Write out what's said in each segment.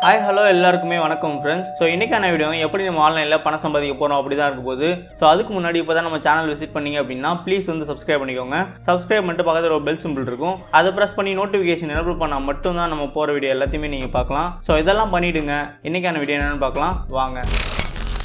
Hi hello எல்லாருக்குமே வணக்கம் friends. So இன்றைக்கான வீடியோ எப்படி நம்ம ஆன்லைனில் பணம் சம்பாதிக்க போகிறோம் அப்படி தான் இருக்கும் போது. ஸோ அதுக்கு முன்னாடி இப்போ தான் நம்ம சேனல் விசிட் பண்ணிங்க அப்படின்னா ப்ளீஸ் வந்து சப்ஸ்கிரைப் பண்ணிக்கோங்க. சப்ஸ்கிரைப் பண்ணிட்டு பக்கத்தில் ஒரு பெல் சிம்பிள் இருக்கும், அதை ப்ரெஸ் பண்ணி நோட்டிஃபிகேஷன் எனேபிள் பண்ணால் மட்டும்தான் நம்ம போகிற வீடியோ எல்லாத்தையுமே நீங்கள் பார்க்கலாம். ஸோ இதெல்லாம் பண்ணிவிடுங்க. இன்றைக்கான வீடியோ என்னென்னு பார்க்கலாம் வாங்க.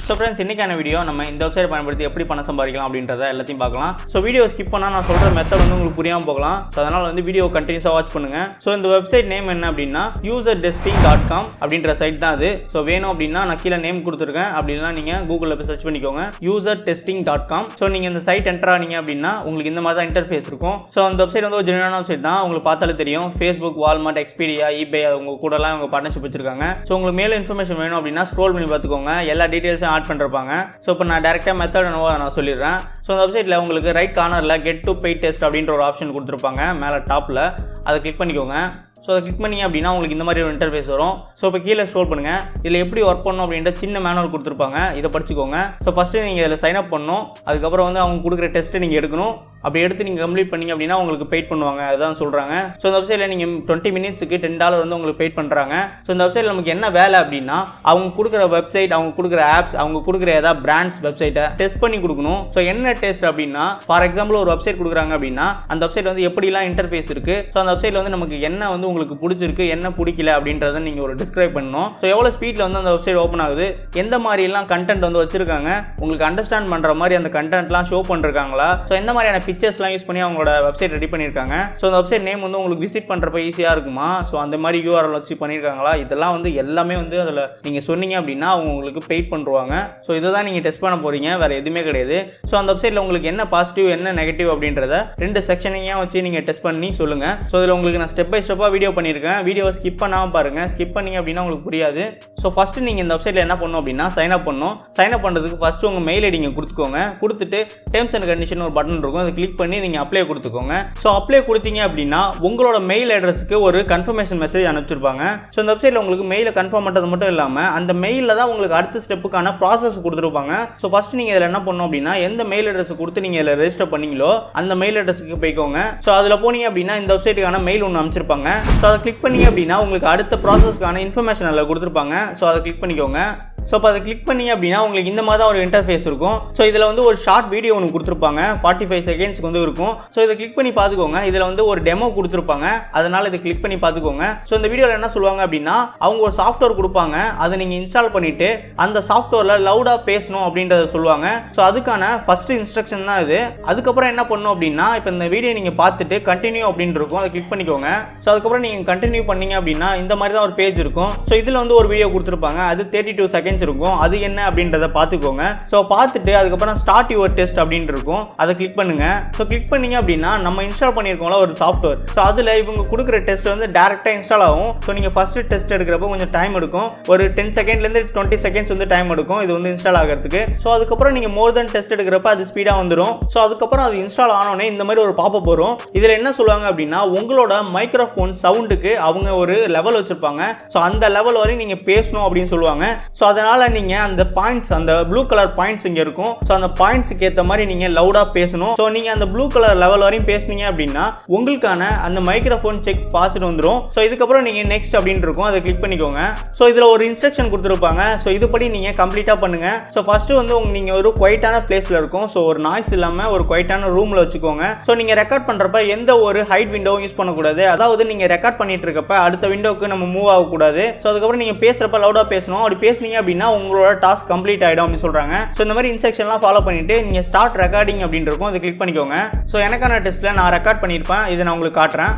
ஸோ ஃப்ரெண்ட்ஸ், இன்றைக்கான வீடியோ நம்ம இந்த வெப்சைட் பயன்படுத்தி எப்படி பணம் சம்பாதிக்கலாம் அப்படின்றத எல்லாத்தையும் பார்க்கலாம். ஸோ வீடியோ ஸ்கிப் பண்ணால் நான் சொல்கிற மெத்தட் வந்து உங்களுக்கு புரியாமல் போகலாம். ஸோ அதனால் வந்து வீடியோ கண்டினியூஸாக வாட்ச் பண்ணுங்கள். ஸோ இந்த வெப்சைட் நேம் என்ன அப்படின்னா usertesting.com அப்படின்ற சைட் தான் அது. ஸோ வேணும் அப்படின்னா நான் கீழே நேம் கொடுத்துருக்கேன், அப்படின்னா நீங்கள் கூகுளில் போய் சர்ச் பண்ணிக்கோங்க usertesting.com. ஸோ நீங்கள் இந்த சைட் என்டர் ஆனீங்க அப்படின்னா உங்களுக்கு இந்த மாதிரி தான் இன்டர்ஃபேஸ் இருக்கும். ஸோ அந்த வெப்சைட் வந்து ஒரு ஜென்யூனான வெப்சைட் தான். உங்களுக்கு பார்த்தாலே தெரியும், ஃபேஸ்புக், வால்மார்ட், எக்ஸ்பீடியா, eBay அவங்க கூடலாம் அவங்க பார்ட்னர்ஷிப் வச்சிருக்காங்க. ஸோ உங்களுக்கு மேலும் இன்ஃபர்மேஷன் வேணும் அப்படின்னா ஸ்க்ரோல் பண்ணி பார்த்துக்கோங்க, எல்லா டீட்டெயில்ஸும் ஆட் பண்ணிருப்பாங்க. ஸோ இப்போ நான் டேரெக்டாக மெத்தட் என்னவோ நான் சொல்லிடுறேன். ஸோ அந்த வெப்சைட்டில் உங்களுக்கு ரைட் கார்னரில் கெட் டு பெய்ட் டெஸ்ட் அப்படின்ற ஒரு ஆப்ஷன் கொடுத்துருப்பாங்க மேலே டாப்பில், அதை கிளிக் பண்ணிக்கோங்க. ஸோ அதை கிளிக் பண்ணிங்க அப்படின்னா உங்களுக்கு இந்த மாதிரி ஒரு இன்டர்ஃபேஸ் வரும். ஸோ இப்போ கீழே ஸ்க்ரோல் பண்ணுங்கள், இதில் எப்படி ஒர்க் பண்ணணும் அப்படின்ற சின்ன மேனுவல் கொடுத்துருப்பாங்க, இதை படிச்சுக்கோங்க. ஸோ ஃபஸ்ட்டு நீங்கள் இதில் சைன் அப் பண்ணணும், அதுக்கப்புறம் வந்து அவங்க கொடுக்குற டெஸ்ட்டை நீங்கள் எடுக்கணும். அப்படி எடுத்து நீங்கள் கம்ப்ளீட் பண்ணிங்க அப்படின்னா உங்களுக்கு பெய்ட் பண்ணுவாங்க, அதுதான் சொல்கிறாங்க. ஸோ இந்த வெப்சைட்டில் நீங்கள் 20 மினிட்ஸுக்கு $10 வந்து உங்களுக்கு பெய்ட் பண்ணுறாங்க. ஸோ இந்த வெப்சைட்டில் நமக்கு என்ன வேலை அப்படின்னா அவங்க கொடுக்குற வெப்சைட், அவங்க கொடுக்குற ஆப்ஸ், அவங்க கொடுக்குற ஏதாவது பிராண்ட்ஸ் வெப்சைட்டை டெஸ்ட் பண்ணி கொடுக்கணும். ஸோ என்ன டெஸ்ட் அப்படின்னா, ஃபார் எக்ஸாம்பிள் ஒரு வெப்சைட் கொடுக்குறாங்க அப்படின்னா அந்த வெப்சைட் வந்து எப்படிலாம் இன்டர்ஃபேஸ் இருக்குது, ஸோ அந்த வெப்சைட்டில் வந்து நமக்கு என்ன வந்து உங்களுக்கு பிடிச்சிருக்கு, என்ன பிடிக்கல அப்படின்றத நீங்கள் ஒரு டிஸ்கிரைப் பண்ணணும். ஸோ எவ்வளோ ஸ்பீடில் வந்து அந்த வெப்சைட் ஓப்பன் ஆகுது, எந்த மாதிரிலாம் கண்டென்ட் வந்து வச்சிருக்காங்க, உங்களுக்கு அண்டர்ஸ்டாண்ட் பண்ணுற மாதிரி அந்த கண்டென்ட்லாம் ஷோ பண்ணிருக்காங்களா, ஸோ எந்த மாதிரியான பிக்சர்ஸ்லாம் யூஸ் பண்ணி அவங்களோட வெப்சைட் ரெடி பண்ணியிருக்காங்க, ஸோ அந்த வெப்சைட் நேம் வந்து உங்களுக்கு விசிட் பண்ணுறப்ப ஈஸியாக இருக்குமா, ஸோ அந்த மாதிரி URL வச்சு பண்ணியிருக்காங்களா, இதெல்லாம் வந்து எல்லாமே வந்து அதில் நீங்கள் சொன்னீங்க அப்படின்னா அவங்க உங்களுக்கு பெய்ட் பண்ணுவாங்க. ஸோ இதை தான் நீங்கள் டெஸ்ட் பண்ண போகிறீங்க, வேறு எதுவுமே கிடையாது. ஸோ அந்த வெப்சைட்டில் உங்களுக்கு என்ன பாசிட்டிவ் என்ன நெகட்டிவ் அப்படின்றத 2 செக்ஷனையாக வச்சு நீங்கள் டெஸ்ட் பண்ணி சொல்லுங்கள். ஸோ இதில் உங்களுக்கு நான் ஸ்டெப் பை ஸ்டெப்பாக வீடியோ பண்ணியிருக்கேன், வீடியோவை ஸ்கிப் பண்ணாமல் பாருங்கள். ஸ்கிப் பண்ணிங்க அப்படின்னா உங்களுக்கு புரியாது. ஸோ ஃபஸ்ட்டு நீங்கள் இந்த வெப்சைட்டில் என்ன பண்ணணும் அப்படின்னா சைன் அப் பண்ணணும். சைன் அப் பண்ணுறதுக்கு ஃபஸ்ட்டு உங்கள் மெயில் ஐடி கொடுத்துக்கோங்க. கொடுத்துட்டு டேர்ம்ஸ் அண்ட் கண்டிஷன் ஒரு பட்டன் இருக்கும், அதை கிளிக் பண்ணி நீங்கள் அப்ளை கொடுத்துக்கோங்க. ஸோ அப்ளை கொடுத்தீங்க அப்படின்னா உங்களோட மெயில் அட்ரஸுக்கு ஒரு கன்ஃபர்மேஷன் மெசேஜ் அனுப்பிச்சிருப்பாங்க. ஸோ இந்த வெப்சைட்டில் உங்களுக்கு மெயிலை கன்ஃபார்ம் பண்ணுறது மட்டும் இல்லாமல் அந்த மெயிலில் தான் உங்களுக்கு அடுத்த ஸ்டெப்புக்கான ப்ராசஸ் கொடுத்துருப்பாங்க. ஸோ ஃபஸ்ட்டு நீங்கள் இதில் என்ன பண்ணணும் அப்படின்னா எந்த மெயில் அட்ரஸ் கொடுத்து நீங்கள் இதில் ரெஜிஸ்டர் பண்ணீங்களோ அந்த மெயில் அட்ரஸுக்கு போய்க்கோங்க. ஸோ அதில் போனீங்க அப்படின்னா இந்த வெப்சைட்டுக்கான மெயில் ஒன்று அனுப்பிச்சிருப்பாங்க. ஸோ அதை கிளிக் பண்ணீங்க அப்படின்னா உங்களுக்கு அடுத்த ப்ராசஸ்க்கான இன்ஃபர்மேஷன் அதில் கொடுத்துருப்பாங்க. ஸோ அதை கிளிக் பண்ணிக்கோங்க. ஸோ இப்போ அதை கிளிக் பண்ணி அப்படின்னா உங்களுக்கு இந்த மாதிரி தான் ஒரு இன்டர்ஃபேஸ் இருக்கும். ஸோ இதில் வந்து ஒரு ஷார்ட் வீடியோ ஒன்று கொடுத்துருப்பாங்க, 45 செகண்ட்ஸ்க்கு வந்து இருக்கும். ஸோ இதை கிளிக் பண்ணி பார்த்துக்கோங்க. இதில் வந்து ஒரு டெமோ கொடுத்துருப்பாங்க, அதனால் இதை கிளிக் பண்ணி பார்த்துக்கோங்க. ஸோ இந்த வீடியோவில் என்ன சொல்லுவாங்க அப்படின்னா அவங்க ஒரு சாஃப்ட்வேர் கொடுப்பாங்க, அதை நீங்கள் இன்ஸ்டால் பண்ணிவிட்டு அந்த சாஃப்ட்வேரில் லவுடாக பேசணும் அப்படின்றத சொல்லுவாங்க. ஸோ அதுக்கான ஃபஸ்ட்டு இன்ஸ்ட்ரக்ஷன் தான் இது. அதுக்கப்புறம் என்ன பண்ணணும் அப்படின்னா இப்போ இந்த வீடியோ நீங்கள் பார்த்துட்டு கண்டினியூ அப்படின்னு இருக்கும், அதை கிளிக் பண்ணிக்கோங்க. ஸோ அதுக்கப்புறம் நீங்கள் கண்டினியூ பண்ணீங்க அப்படின்னா இந்த மாதிரி தான் ஒரு பேஜ் இருக்கும். ஸோ இதில் வந்து ஒரு வீடியோ கொடுத்துருப்பாங்க, அது 32 செகண்ட்ஸ் இருக்கும், அது என்ன அப்படின்றத பார்த்துக்கோங்க. ஸோ பார்த்துட்டு அதுக்கப்புறம் ஸ்டார்ட் யுவர் டெஸ்ட் அப்படின்னு இருக்கும், அதை கிளிக் பண்ணுங்க. ஸோ கிளிக் பண்ணீங்க அப்படின்னா நம்ம இன்ஸ்டால் பண்ணியிருக்கோம்ல ஒரு சாஃப்ட்வேர், ஸோ அதில் இவங்க கொடுக்குற டெஸ்ட் வந்து டேரெக்டாக இன்ஸ்டால் ஆகும். ஸோ நீங்கள் ஃபஸ்ட்டு டெஸ்ட் எடுக்கிறப்போ கொஞ்சம் டைம் எடுக்கும், ஒரு 10 செகண்ட்லேருந்து 20 செகண்ட்ஸ் வந்து டைம் எடுக்கும் இது வந்து இன்ஸ்டால் ஆகிறதுக்கு. ஸோ அதுக்கப்புறம் நீங்கள் மோர் தென் டெஸ்ட் எடுக்கிறப்ப அது ஸ்பீடாக வந்துடும். ஸோ அதுக்கப்புறம் அது இன்ஸ்டால் ஆனோடனே இந்த மாதிரி ஒரு பாப்பப் வரும். இதில் என்ன சொல்லுவாங்க அப்படின்னா உங்களோட மைக்ரோஃபோன் சவுண்டுக்கு அவங்க ஒரு லெவல் வச்சுருப்பாங்க. ஸோ அந்த லெவல் வரையும் நீங்கள் பேசணும் அப்படின்னு சொல்லுவாங்க. ஸோ அதனால் நீங்கள் அந்த பாயிண்ட்ஸ், அந்த ப்ளூ கலர் பாயிண்ட்ஸ் இங்கே இருக்கும். ஸோ அந்த பாயிண்ட்ஸுக்கு ஏற்ற மாதிரி நீங்கள் லவுடாக பேசணும். ஸோ நீங்கள் அந்த ப்ளூ கலர் லெவல் வரையும் பேசுனீங்க அப்படின்னா உங்களுக்கான அந்த மைக்ரோஃபோன் செக் பாஸ்ட் வந்துடும். ஸோ இதுக்கப்புறம் நீங்கள் நெக்ஸ்ட் அப்படின்னு இருக்கும், அதை கிளிக் பண்ணிக்கோங்க. ஸோ இதில் ஒரு இன்ஸ்ட்ரக்ஷன் கொடுத்துருப்பாங்க. ஸோ இதுபடி நீங்கள் கம்ப்ளீட்டாக பண்ணுங்க. ஸோ ஃபஸ்ட்டு வந்து நீங்கள் ஒரு குவைட்டான பிளேஸில் இருக்கும். ஸோ ஒரு நாய்ஸ் இல்லாமல் ஒரு குவைட்டான ரூமில் வச்சுக்கோங்க. ஸோ நீங்கள் ரெக்கார்ட் பண்ணுறப்ப எந்த ஒரு ஹைட் விண்டோவும் யூஸ் பண்ணக்கூடாது. அதாவது நீங்கள் ரெக்கார்ட் பண்ணிட்டு இருக்கப்ப அடுத்த விண்டோக்கு நம்ம மூவ் ஆகக்கூடாது. ஸோ அதுக்கப்புறம் நீங்கள் பேசுகிறப்ப லவுடாக பேசணும். அப்படி பேசுனீங்க அப்படின்னா உங்களோட டாஸ்க் கம்ப்ளீட் ஆகிடும் அப்படின்னு சொல்கிறாங்க. ஸோ இந்த மாதிரி இன்ஸ்ட்ரக்ஷன்லாம் ஃபாலோ பண்ணிட்டு நீங்கள் ஸ்டார்ட் ரெக்கார்டிங் அப்படின்னு இருக்கும், அதை கிளிக் பண்ணிக்கோங்க. ஸோ எனக்கான டெஸ்ட்டில் நான் ரெக்கார்ட் பண்ணியிருப்பேன், இதை நான் உங்களுக்கு காட்டுறேன்.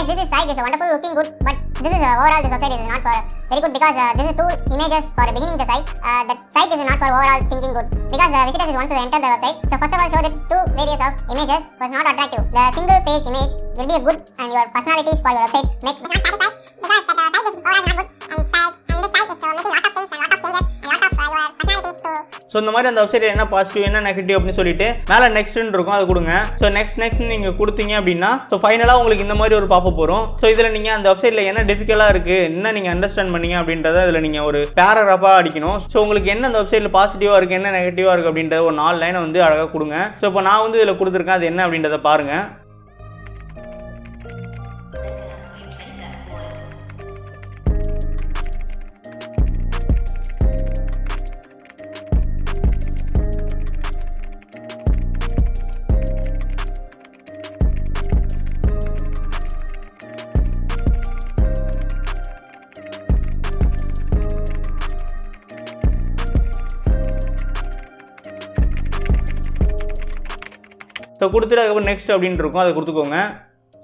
This is site is wonderful, looking good, but this is overall this website is not for very good because this is 2 images for beginning the site. That site is not for overall thinking good because the visitors is once they enter the website. So first of all, show that 2 various of images was not attractive. The single page image will be a good and your personalities for your website make not satisfied because that site is overall not good and this site is making lot of things and lot of changes and lot of your personalities to. So இந்த மாதிரி அந்த website என்ன positive என்ன negative அப்படின்னு சொல்லிட்டு மேலே நெக்ஸ்ட்னு இருக்கும், அதை கொடுங்க. ஸோ நெக்ஸ்ட் நீங்கள் கொடுத்தீங்க அப்படின்னா ஸோ ஃபைனலாக உங்களுக்கு இந்த மாதிரி ஒரு பாப்பப் வரும். ஸோ இதில் நீங்கள் அந்த வெப்சைட்டில் என்ன டிஃபிகல்ட்டாக இருக்குது, என்ன நீங்கள் அண்டர்ஸ்டாண்ட் பண்ணீங்க அப்படின்றத இதில் நீங்கள் ஒரு பேராகிராஃபாக அடிக்கணும். ஸோ உங்களுக்கு என்ன அந்த வெப்சைட்டில் பாசிட்டிவாக இருக்குது என்ன நெகட்டிவாக இருக்குது அப்படின்றத ஒரு 4 லைனை வந்து அழகாக கொடுங்க. ஸோ இப்போ நான் வந்து இதில் கொடுத்துருக்கேன், அது என்ன அப்படின்றத பாருங்கள். ஸோ கொடுத்துட்டு அதுக்கப்புறம் நெக்ஸ்ட் அப்படின்னு இருக்கும், அதை கொடுத்துக்கோங்க.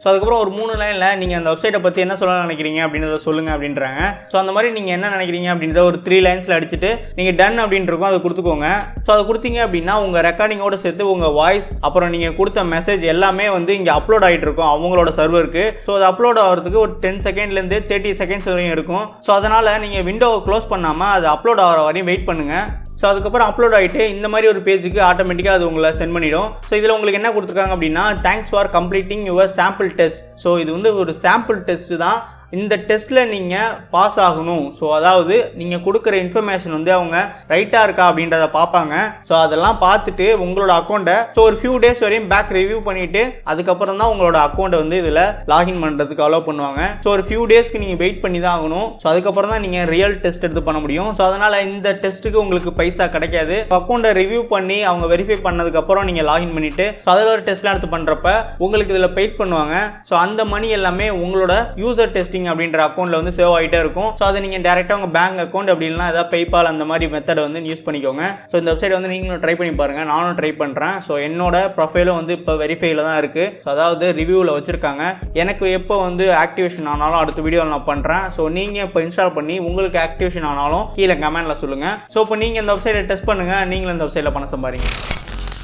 ஸோ அதுக்கப்புறம் ஒரு 3 லைனில் நீங்கள் அந்த வெப்சைட்டை பற்றி என்ன சொல்ல நினைக்கிறீங்க அப்படின்றத சொல்லுங்கள் அப்படின்றாங்க. ஸோ அந்த மாதிரி நீங்கள் என்ன நினைக்கிறீங்க அப்படின்றத ஒரு 3 லைன்ஸில் அடிச்சுட்டு நீங்கள் டன் அப்படின்னு இருக்கும், அதை கொடுத்துக்கோங்க. ஸோ அதை கொடுத்தீங்க அப்படின்னா உங்கள் ரெக்கார்டிங்கோடு சேர்த்து உங்கள் வாய்ஸ் அப்புறம் நீங்கள் கொடுத்த மெசேஜ் எல்லாமே வந்து இங்கே அப்லோட் ஆகிட்டு இருக்கும் அவங்களோட சர்வருக்கு. ஸோ அது அப்லோட் ஆகிறதுக்கு ஒரு 10 செகண்ட்லேருந்து 30 செகண்ட்ஸ் வரையும் எடுக்கும். ஸோ அதனால் நீங்கள் விண்டோவை க்ளோஸ் பண்ணாமல் அது அப்லோட் ஆகிற வரையும் வெயிட் பண்ணுங்கள். ஸோ அதுக்கப்புறம் அப்லோட் ஆகிட்டு இந்த மாதிரி ஒரு பேஜுக்கு ஆட்டோமேட்டிக்காக அது உங்களை சென்ட் பண்ணிடும். ஸோ இதில் உங்களுக்கு என்ன கொடுத்துருக்காங்க அப்படின்னா thanks for completing your sample test. So இது வந்து ஒரு சாம்பிள் டெஸ்ட்டு தான். இந்த டெஸ்ட்டில் நீங்கள் பாஸ் ஆகணும். ஸோ அதாவது நீங்கள் கொடுக்குற இன்ஃபர்மேஷன் வந்து அவங்க ரைட்டாக இருக்கா அப்படின்றத பார்ப்பாங்க. ஸோ அதெல்லாம் பார்த்துட்டு உங்களோட அக்கௌண்ட்டை ஒரு ஃபியூ டேஸ் வரையும் பேக் ரிவ்யூ பண்ணிவிட்டு அதுக்கப்புறம் தான் உங்களோட அக்கௌண்ட்டை வந்து இதில் லாகின் பண்ணுறதுக்கு அலோவ் பண்ணுவாங்க. ஸோ ஒரு ஃபியூ டேஸ்க்கு நீங்கள் வெயிட் பண்ணி தான் ஆகணும். ஸோ அதுக்கப்புறம் தான் நீங்கள் ரியல் டெஸ்ட் எடுத்து பண்ண முடியும். ஸோ அதனால் இந்த டெஸ்ட்டுக்கு உங்களுக்கு பைசா கிடைக்காது. அக்கௌண்ட்டை ரிவ்யூ பண்ணி அவங்க வெரிஃபை பண்ணதுக்கப்புறம் நீங்கள் லாகின் பண்ணிவிட்டு அதில் ஒரு டெஸ்ட்லாம் எடுத்து பண்ணுறப்ப உங்களுக்கு இதில் பெய்ட் பண்ணுவாங்க. ஸோ அந்த மணி எல்லாமே உங்களோட யூசர் டெஸ்டிங் அப்படின்ற அக்கௌண்ட்ல வந்து சேவ் ஆகிட்டே இருக்கும். ஸோ அதை நீங்கள் டேரெக்டாக உங்கள் பேங்க் அக்கௌண்ட் அப்படி இல்லைனா ஏதாவது பேபால் அந்த மாதிரி மெத்தடை வந்து யூஸ் பண்ணிக்கோங்க. ஸோ இந்த வெப்சைட் வந்து நீங்களும் ட்ரை பண்ணி பாருங்கள், நானும் ட்ரை பண்ணுறேன். ஸோ என்னோட ப்ரொஃபைலும் வந்து இப்போ வெரிஃபைல தான் இருக்குது. ஸோ அதாவது ரிவ்யூவில் வச்சுருக்காங்க. எனக்கு எப்போ வந்து ஆக்டிவேஷன் ஆனாலும் அடுத்த வீடியோவில் நான் பண்ணுறேன். ஸோ நீங்கள் இப்போ இன்ஸ்டால் பண்ணி உங்களுக்கு ஆக்டிவேஷன் ஆனாலும் கீழே கமெண்ட்டில் சொல்லுங்கள். ஸோ இப்போ நீங்கள் இந்த வெப்சைட்டை டெஸ்ட் பண்ணுங்கள், நீங்களும் இந்த வெப்சைட்டில் பணம் சம்பாதிங்க.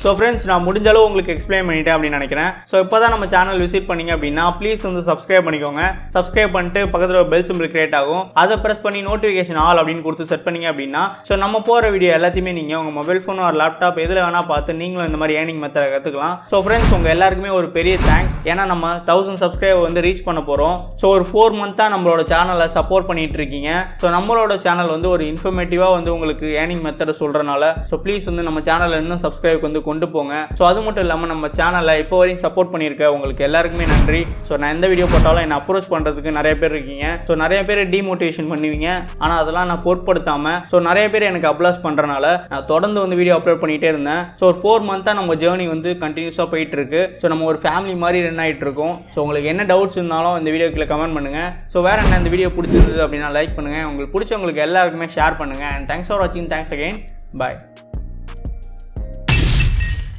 ஸோ ஃப்ரெண்ட்ஸ், நான் முடிஞ்ச அளவு உங்களுக்கு எக்ஸ்பிளைன் பண்ணிட்டேன் அப்படின்னு நினைக்கிறேன். ஸோ இப்போ தான் நம்ம சேனல் விசிட் பண்ணிங்க அப்படின்னா ப்ளீஸ் வந்து சப்ஸ்கிரைப் பண்ணிக்கோங்க. சப்ஸ்கிரைப் பண்ணிட்டு பக்கத்தில் பெல் சிம்பிள் கிரியேட் ஆகும், அதை ப்ரெஸ் பண்ணி நோட்டிஃபிகேஷன் ஆல் அப்படின்னு கொடுத்து செட் பண்ணிங்க அப்படின்னா ஸோ நம்ம போகிற வீடியோ எல்லாத்தையுமே நீங்கள் உங்கள் மொபைல் ஃபோன் ஒரு லேப்டாப் எதில் வேணால் பார்த்து நீங்களும் இந்த மாதிரி ஏர்னிங் மெத்தடை கற்றுக்கலாம். ஸோ ஃப்ரெண்ட்ஸ், உங்கள் எல்லாருக்குமே ஒரு பெரிய தேங்க்ஸ். ஏன்னா நம்ம 1000 சப்ஸ்கிரைபர் வந்து ரீச் பண்ண போகிறோம். ஸோ ஒரு 4 மந்த்தாக நம்மளோட சேனலை சப்போர்ட் பண்ணிட்டு இருக்கீங்க. ஸோ நம்மளோட சேனல் வந்து ஒரு இன்ஃபர்மேட்டிவாக வந்து உங்களுக்கு ஏர்னிங் மெத்தடை சொல்கிறனால ஸோ ப்ளீஸ் வந்து நம்ம சேனலில் இன்னும் சப்ஸ்கிரைப் வந்து கொண்டு போங்க. ஸோ அது மட்டும் இல்லாமல் நம்ம சேனலை இப்போ வரையும் சப்போர்ட் பண்ணியிருக்க உங்களுக்கு எல்லாருக்குமே நன்றி. ஸோ நான் எந்த வீடியோ போட்டாலும் என்னை அப்ரோச் பண்ணுறதுக்கு நிறைய பேர் இருக்கீங்க. ஸோ நிறைய பேர் டிமோட்டிவேஷன் பண்ணுவீங்க, ஆனால் அதெல்லாம் நான் பொருட்படுத்தாமல் ஸோ நிறைய பேர் எனக்கு அப்ளாஸ் பண்ணுறனால நான் தொடர்ந்து வந்து வீடியோ அப்லோட் பண்ணிகிட்டே இருந்தேன். ஸோ ஒரு 4 மந்த்தாக நம்ம ஜேர்னி வந்து கண்டினியூஸாக போயிட்டு இருக்கு. ஸோ நம்ம ஒரு ஃபேமிலி மாதிரி ரன் ஆகிட்டு இருக்கோம். ஸோ உங்களுக்கு என்ன டவுட்ஸ் இருந்தாலும் இந்த வீடியோக்குள்ள கமெண்ட் பண்ணுங்கள். ஸோ வேறு என்ன இந்த வீடியோ பிடிச்சிருந்தது அப்படின்னா லைக் பண்ணுங்கள், உங்களுக்கு பிடிச்சவங்களுக்கு எல்லாருக்குமே ஷேர் பண்ணுங்கள். அண்ட் தேங்க்ஸ் ஃபார் வாட்சிங். Thanks again. பாய்.